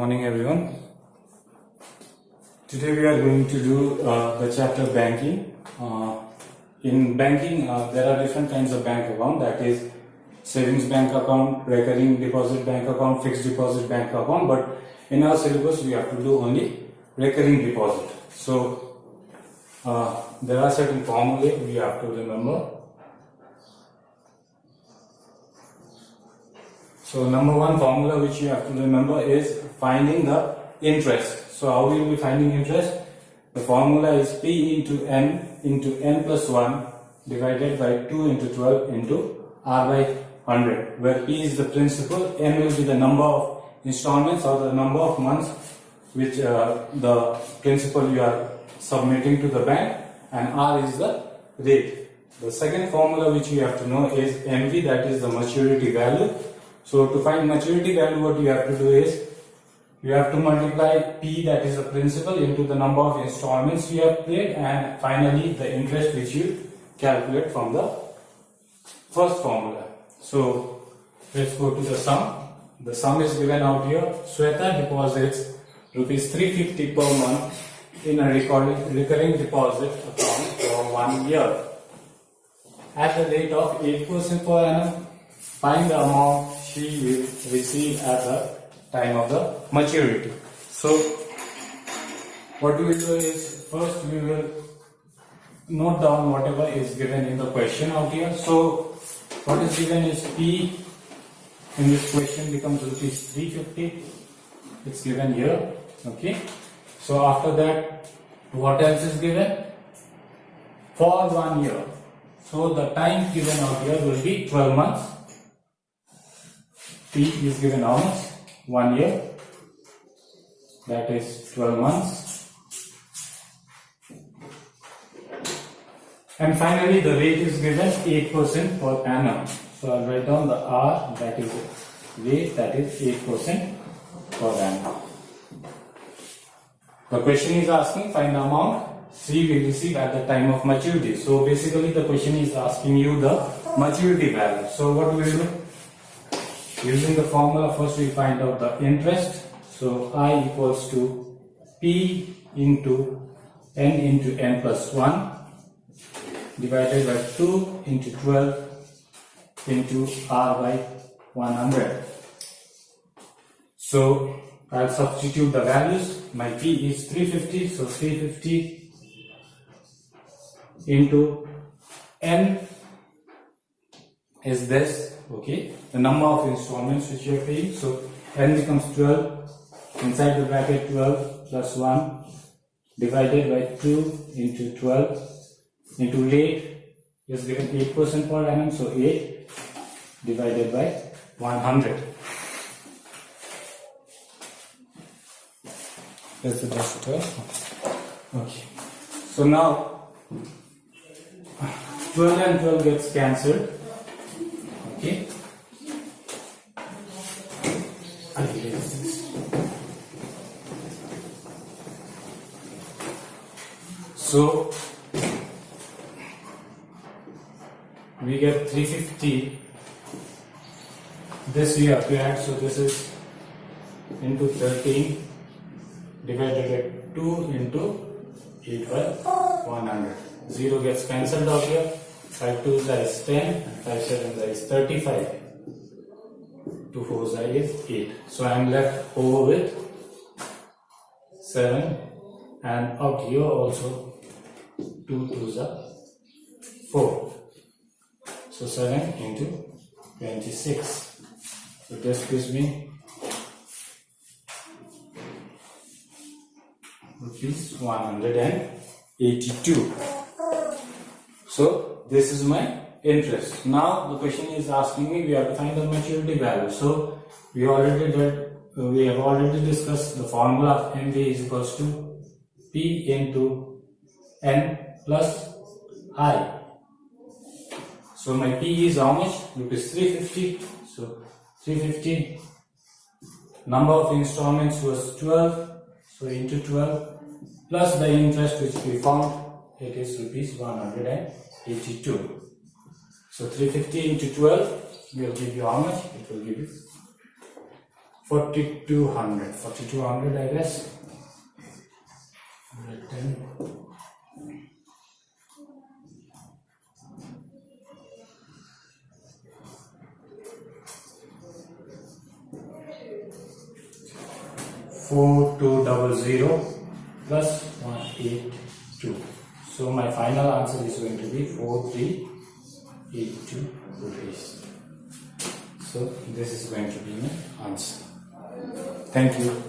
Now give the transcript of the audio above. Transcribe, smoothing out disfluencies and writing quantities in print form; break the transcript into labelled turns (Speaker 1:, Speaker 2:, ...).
Speaker 1: morning everyone. Today we are going to do the chapter banking. In banking there are different kinds of bank account, that is savings bank account, recurring deposit bank account, fixed deposit bank account, but in our syllabus we have to do only recurring deposit. So there are certain formulae we have to remember. So number one formula which you have to remember is finding the interest. So how we will be finding interest? The formula is P into n plus 1 divided by 2 into 12 into R by 100, where P is the principal, n will be the number of installments or the number of months which the principal you are submitting to the bank, and R is the rate. The second formula which you have to know is MV, that is the maturity value. So to find maturity value, what you have to do is you have to multiply P, that is the principal, into the number of installments you have paid, and finally the interest which you calculate from the first formula. So let's go to the sum. The sum is given out here. Sweta deposits rupees 350 per month in a recurring deposit account for 1 year at the rate of 8% per annum. Find the amount she will receive at the time of the maturity. So what we will do is, first we will note down whatever is given in the question out here. So what is given is P in this question becomes rupees 350. It's given here. Okay. So after that, what else is given? For 1 year. So the time given out here will be 12 months. P is given how much? 1 year. That is 12 months. And finally the rate is given 8% per annum. So I'll write down the R, that is rate, that is 8% per annum. The question is asking find the amount C will receive at the time of maturity. So basically the question is asking you the maturity value. So what we will do? Using the formula, first we find out the interest. So I equals to P into n plus 1 divided by 2 into 12 into R by 100. So I'll substitute the values. My P is 350, so 350 into n is this, okay, the number of installments which you are paying. So n becomes 12, inside the bracket 12 plus 1 divided by 2 into 12 into rate is given 8% per annum, so 8 divided by 100. That's the best term. Okay. So now 12 and 12 gets cancelled. Okay. So we get 350. This we have to add, so this is into 13 divided by 2 into 8 by 100. 0 gets cancelled out here. 5 2 is 10, 5 7 is 35, 2 4 is 8. So I am left over with 7, and out here also 2 2 are 4. So 7 into 26. So this gives me rupees 182. So this is my interest. Now the question is asking me, we have to find the maturity value. So we have already discussed the formula of MV is equals to P into n plus I. So my P is how much? Rupees 350. So 350. Number of installments was 12. So into 12 plus the interest which we found, it is rupees 182. So 350 into 12 will give you how much? It will give you 4200. 4200, I guess. Written. $4200 plus 182. So my final answer is going to be 4382 rupees. So this is going to be my answer. Thank you.